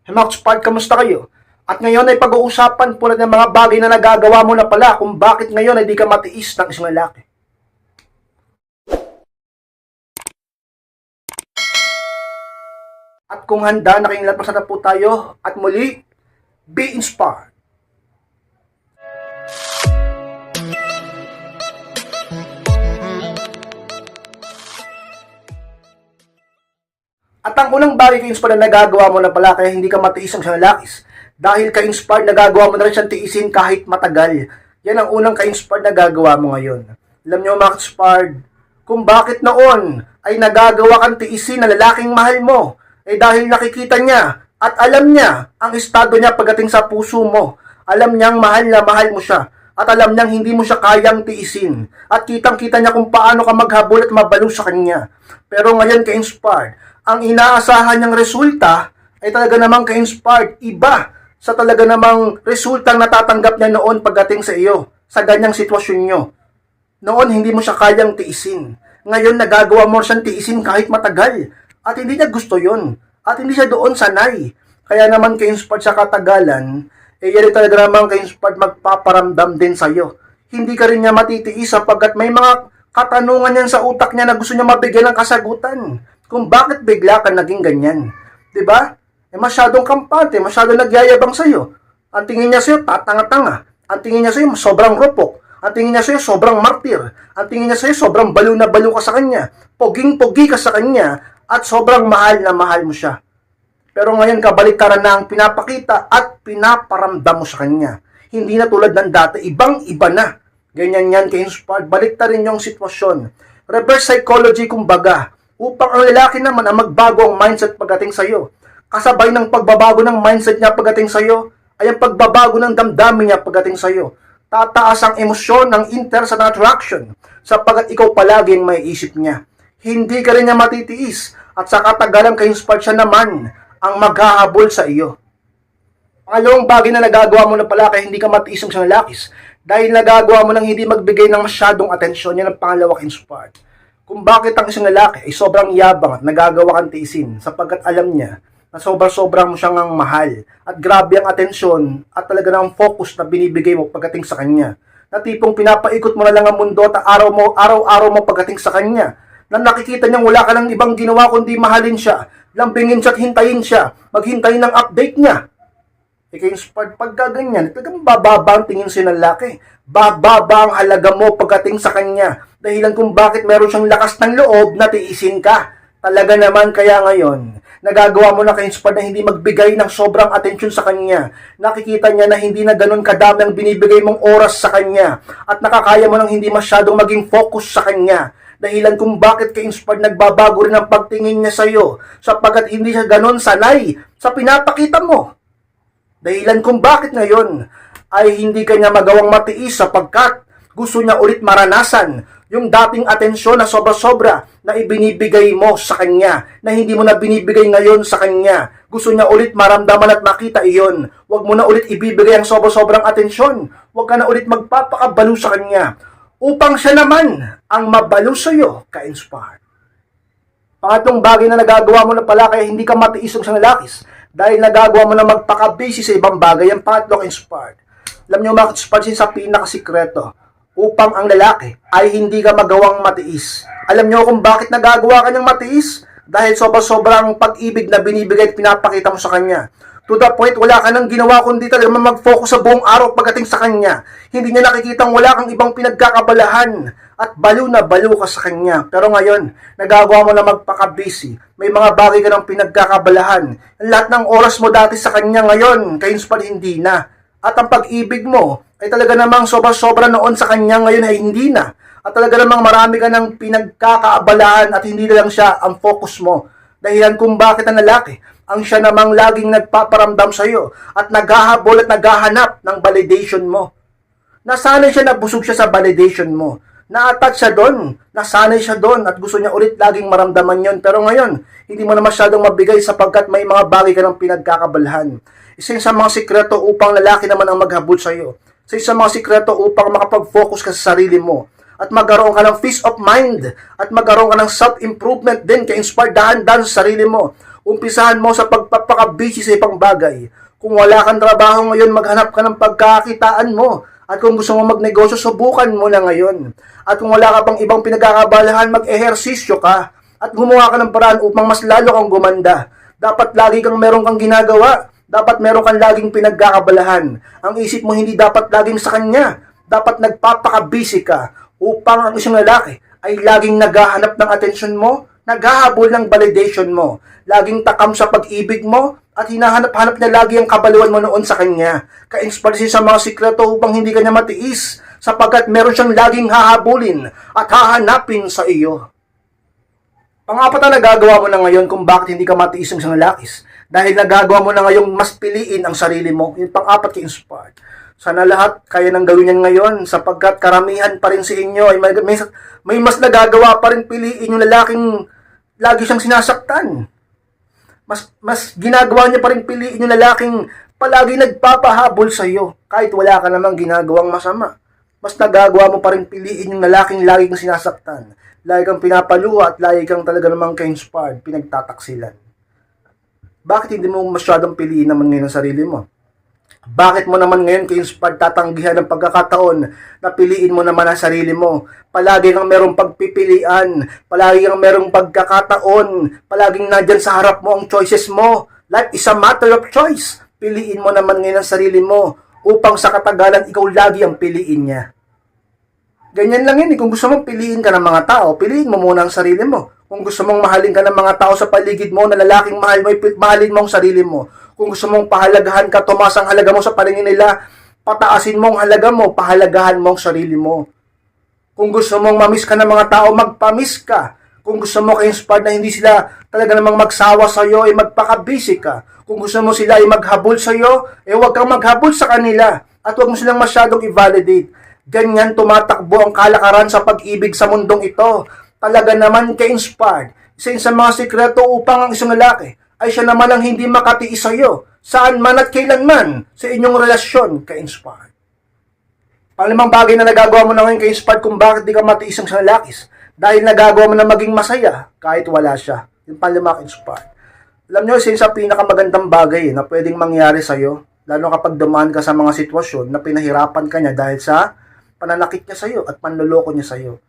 Hey mga Spart, kamusta kayo? At ngayon ay pag-uusapan po natin ng mga bagay na nagagawa mo na pala kung bakit ngayon ay di ka matiis ng isang lalaki. At kung handa na kayong lahat, na po tayo at muli, be inspired. At ang unang bagay ka-inspired na nagagawa mo na pala kaya hindi ka matiis ng isang lalaki. Dahil ka-inspired, nagagawa mo na rin siyang tiisin kahit matagal. Yan ang unang ka-inspired na gagawa mo ngayon. Alam niyo mga ka-inspired, kung bakit noon ay nagagawa kang tiisin na lalaking mahal mo, ay dahil nakikita niya at alam niya ang estado niya pagdating sa puso mo. Alam niyang mahal na mahal mo siya. At alam niyang hindi mo siya kayang tiisin. At kitang-kita niya kung paano ka maghabol at mabalo sa kanya. Pero ngayon ka-inspired, ang inaasahan niyang resulta ay talaga namang ka-inspired. Iba sa talaga namang resultang natatanggap niya noon pagdating sa iyo, sa ganyang sitwasyon niyo. Noon, hindi mo siya kayang tiisin. Ngayon, nagagawa mo siyang tiisin kahit matagal. At hindi niya gusto yon. At hindi siya doon sanay. Kaya naman ka-inspired sa katagalan, yan talaga naman ka-inspired magpaparamdam din sa iyo. Hindi ka rin niya matitiis sapagkat may mga katanungan yan sa utak niya na gusto niya mabigyan ng kasagutan. Kung bakit bigla ka naging ganyan. 'Di ba? Masyadong kampante, masyadong nagyayabang sa iyo. Ang tingin niya sa iyo, tatanga-tanga. Ang tingin niya sa iyo, sobrang rupok. Ang tingin niya sa iyo, sobrang martir. Ang tingin niya sa iyo, sobrang balo na balo ka sa kanya. Poging-pogi ka sa kanya at sobrang mahal na mahal mo siya. Pero ngayon, kabaliktaran na ang pinapakita at pinaparamdam mo sa kanya. Hindi na tulad ng dati, ibang-iba na. Ganyan yan ka-inspired. Baliktarin yung sitwasyon. Reverse psychology kumbaga. Upang ang lalaki naman ang magbago ang mindset pagdating sa iyo. Kasabay ng pagbabago ng mindset niya pagdating sa iyo, ay ang pagbabago ng damdamin niya pagdating sa iyo. Tataas ang emosyon ng interest at attraction sapagkat ikaw palaging may isip niya. Hindi ka rin niya matitiis at sa katagalan ka-inspired siya naman ang maghahabol sa iyo. Pangalawang bagay na nagagawa mo na pala kaya hindi ka matiis ng isang lalaki dahil nagagawa mo nang hindi magbigay ng masyadong atensyon. Yan ang pangalawa ka-inspired. Kung bakit ang isang lalaki ay sobrang yabang at nagagawa kang tiisin sapagkat alam niya na sobrang mo siyang ang mahal at grabe ang atensyon at talaga ng focus na binibigay mo pagdating sa kanya. Na tipong pinapaikot mo na lang ang mundo at araw-araw mo pagdating sa kanya. Na nakikita niyang wala ka ng ibang ginawa kundi mahalin siya, lambingin siya at hintayin siya, maghintay ng update niya. Ika-inspired pagka ganyan, talagang bababa ang tingin sa lalaki. Bababa ang halaga mo pagdating sa kanya. Dahilan kung bakit meron siyang lakas ng loob na tiisin ka. Talaga naman kaya ngayon, nagagawa mo na ka-inspired na hindi magbigay ng sobrang atensyon sa kanya. Nakikita niya na hindi na ganun kadami ang binibigay mong oras sa kanya. At nakakaya mo nang hindi masyadong maging focus sa kanya. Dahilan kung bakit ka-inspired nagbabago rin ang pagtingin niya sa iyo. Sapagkat hindi siya ganun sanay sa pinapakita mo. Dahilan kung bakit ngayon ay hindi kanya magawang matiis sapagkat gusto niya ulit maranasan yung dating atensyon na sobra-sobra na ibinibigay mo sa kanya, na hindi mo na binibigay ngayon sa kanya. Gusto niya ulit maramdaman at makita iyon. Huwag mo na ulit ibibigay ang sobra-sobrang atensyon. Huwag ka na ulit magpapakabalo sa kanya upang siya naman ang mabalo sa iyo, ka-inspired. Pangatlong bagay na nagagawa mo na pala kaya hindi ka matiis ng isang lalaki dahil nagagawa mo na magpaka-busy sa ibang bagay, ang pangatlong inspired. Alam niyo mga inspired sa pinakasikreto upang ang lalaki ay hindi ka magawang matiis. Alam niyo kung bakit nagagawa ka niyang matiis? Dahil sobrang pag-ibig na binibigay at pinapakita mo sa kanya. To the point, wala ka nang ginawa kundi talaga mag-focus sa buong araw pagdating sa kanya. Hindi niya nakikitang wala kang ibang pinagkakabalahan at baliw na baliw ka sa kanya. Pero ngayon, nagagawa mo na magpaka-busy. May mga bagay ka ng pinagkakabalahan. Lahat ng oras mo dati sa kanya ngayon, ka-inspired hindi na. At ang pag-ibig mo ay talaga namang sobra-sobra noon sa kanya ngayon ay hindi na. At talaga namang marami ka ng pinagkakaabalahan at hindi na lang siya ang focus mo. Dahilan kung bakit ang lalaki ang siya namang laging nagpaparamdam sa iyo at naghahabol at naghahanap ng validation mo. Nasanay siya, nabusog siya sa validation mo. Na-attach siya doon, nasanay siya doon at gusto niya ulit laging maramdaman yon. Pero ngayon, hindi mo na masyadong mabigay sapagkat may mga bagay ka ng pinagkakabalahan. Isa sa mga sikreto upang lalaki naman ang maghabol sa iyo. Isa sa mga sikreto upang makapag-focus ka sa sarili mo at magkaroon ka ng peace of mind at magkaroon ka ng self-improvement din ka-inspired dahan-dahan sa sarili mo. Umpisahan mo sa pagpapakabisi sa ibang bagay. Kung wala kang trabaho ngayon, maghanap ka ng pagkakitaan mo. At kung gusto mo magnegosyo, subukan mo na ngayon. At kung wala ka pang ibang pinagkakabalahan, mag-ehersisyo ka. At gumawa ka ng paraan upang mas lalo kang gumanda. Dapat lagi kang meron kang ginagawa. Dapat meron kang laging pinagkakabalahan. Ang isip mo hindi dapat laging sa kanya. Dapat nagpapakabisi ka upang ang isang lalaki ay laging naghahanap ng atensyon mo, naghahabol ng validation mo, laging takam sa pag-ibig mo, at hinahanap-hanap na lagi ang kabaliwan mo noon sa kanya. Ka-inspire sa mga sikreto upang hindi kanya matiis, sapagkat meron siyang laging hahabulin at hahanapin sa iyo. Pang-apat na nagagawa mo na ngayon kung bakit hindi ka matiis ng isang lalakis. Dahil nagagawa mo na ngayong mas piliin ang sarili mo. Yung pang-apat ka-inspired. Sana lahat kaya nang gawin yan ngayon sapagkat karamihan pa rin sa inyo ay may mas nagagawa pa rin piliin yung lalaking lagi siyang sinasaktan. Mas ginagawa niya pa rin piliin yung lalaking palagi nagpapahabol sa iyo kahit wala ka namang ginagawang masama. Mas nagagawa mo pa rin piliin yung lalaking lagi kang sinasaktan. Lagi kang pinapaluha at lagi kang talaga namang ka-inspired, pinagtataksilan. Bakit hindi mo masyadong piliin naman ngayon ang sarili mo? Bakit mo naman ngayon ka-inspired tatanggihan ng pagkakataon na piliin mo naman ang sarili mo? Palagi kang merong pagpipilian, palagi kang merong pagkakataon, palaging nandyan sa harap mo ang choices mo. Life is a matter of choice. Piliin mo naman ngayon ang sarili mo upang sa katagalan ikaw lagi ang piliin niya. Ganyan lang yun. Kung gusto mong piliin ka ng mga tao, piliin mo muna ang sarili mo. Kung gusto mong mahalin ka ng mga tao sa paligid mo na lalaking mahal mo, mahalin mo ang sarili mo. Kung gusto mong pahalagahan ka, tumaas ang halaga mo sa paningin nila, pataasin mo ang halaga mo, pahalagahan mo ang sarili mo. Kung gusto mong mamiss ka ng mga tao, magpamiss ka. Kung gusto mo ka-inspired na hindi sila talaga namang magsawa sa iyo, ay magpakabisi ka. Kung gusto mo sila ay maghabol sa iyo, huwag kang maghabol sa kanila. At huwag mo silang masyadong i-validate. Ganyan tumatakbo ang kalakaran sa pag-ibig sa mundong ito. Talaga naman ka-inspired. Isa sa mga sikreto upang ang isang lalaki ay siya naman ang hindi makatiis sa iyo. Saan man at kailanman sa inyong relasyon, ka-inspired. Panglimang bagay na nagagawa mo na ngayon ka-inspired kung bakit di ka matiis ang isang lalakis. Dahil nagagawa mo na maging masaya kahit wala siya. Yung panglima ka-inspired. Alam nyo, isa sa pinakamagandang bagay na pwedeng mangyari sa iyo, lalo kapag dumaan ka sa mga sitwasyon na pinahirapan ka niya dahil sa pananakit niya sa iyo at panloloko niya sa iyo.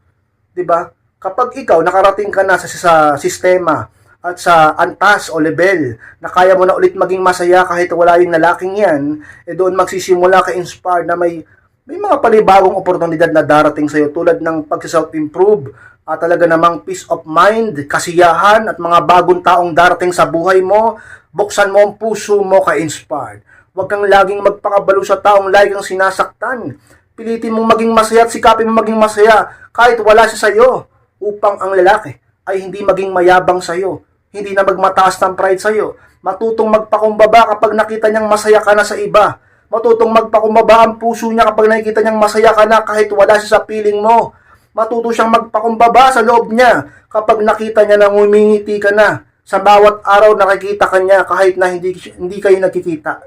'Di ba? Kapag ikaw nakarating ka na sa sistema at sa antas o level na kaya mo na ulit maging masaya kahit wala yung lalaking yan, doon magsisimula ka inspired na may mga panibagong oportunidad na darating sa iyo tulad ng pag-self-improve at talaga namang peace of mind, kasiyahan at mga bagong taong darating sa buhay mo. Buksan mo ang puso mo ka-inspired. Huwag kang laging magpakabalo sa taong lagi kang sinasaktan. Pilitin mong maging masaya at sikapin mong maging masaya kahit wala siya sa iyo upang ang lalaki ay hindi maging mayabang sa iyo, hindi na magmataas ng pride sa iyo. Matutong magpakumbaba kapag nakita niyang masaya ka na sa iba. Matutong magpakumbaba ang puso niya kapag nakikita niyang masaya ka na kahit wala siya sa piling mo. Matuto siyang magpakumbaba sa loob niya kapag nakita niya na ngumingiti ka na. Sa bawat araw nakikita ka niya kahit na hindi kayo nagkikita.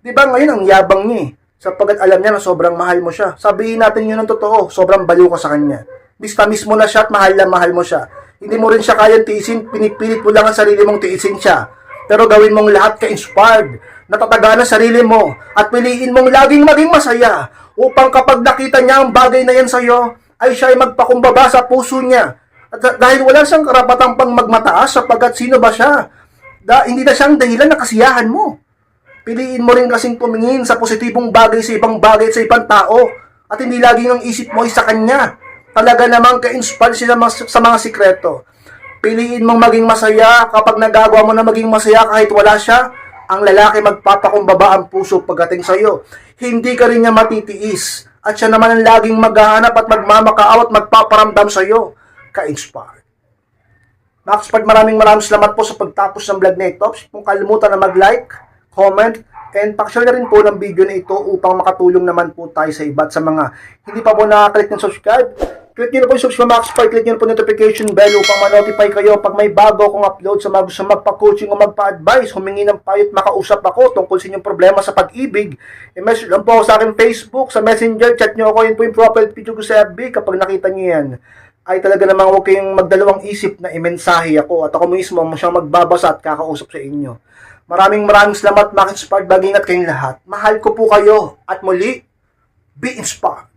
Di ba ngayon ang yabang niya sapagkat alam niya na sobrang mahal mo siya. Sabihin natin yun ng totoo, sobrang baliw ka sa kanya. Miss mo na siya at mahal na mahal mo siya. Hindi mo rin siya kayang tiisin, pinipilit mo lang ang sarili mong tiisin siya. Pero gawin mong lahat ka-inspired, natataga ng sarili mo, at piliin mong laging maging masaya, upang kapag nakita niya ang bagay na yan sa'yo, ay siya ay magpakumbaba sa puso niya. At dahil wala siyang karapatang pang magmataas, sapagkat sino ba siya? Hindi na siyang dahilan na kasiyahan mo. Piliin mo rin kasing tumingin sa positibong bagay sa ibang bagay at sa ibang tao, at hindi laging ang isip mo ay sa kanya. Talaga namang ka-inspire sila sa mga sikreto. Piliin mong maging masaya kapag nagagawa mo na maging masaya kahit wala siya. Ang lalaki magpapakumbaba ang puso pagdating sa iyo. Hindi ka rin niya matitiis. At siya naman ang laging maghahanap at magmamakaaw at magpaparamdam sa iyo. Ka-inspire. Max Part, maraming salamat po sa pagtapos ng vlog na ito. Kung kalimutan na mag-like, comment, and pakishare na rin po ng video na ito upang makatulong naman po tayo sa iba. At sa mga hindi pa po nakaklik ng subscribe, click nyo na po yung subscribe Max Part, click nyo na po notification bell upang ma-notify kayo pag may bago akong upload sa mga gusto magpa-coaching o magpa-advise, humingi ng payo at makausap ako tungkol sa inyong problema sa pag-ibig. I-message lang po ako sa akin Facebook, sa Messenger, chat nyo ako, yun po yung profile picture ko sa FB kapag nakita nyo yan. ay talaga namang huwag kayong magdalawang isip na imensahe ako at ako mismo mo siyang magbabasa at kakausap sa inyo. Maraming salamat mga ka-inspired. Mag-ingat kayong lahat. Mahal ko po kayo at muli, be inspired.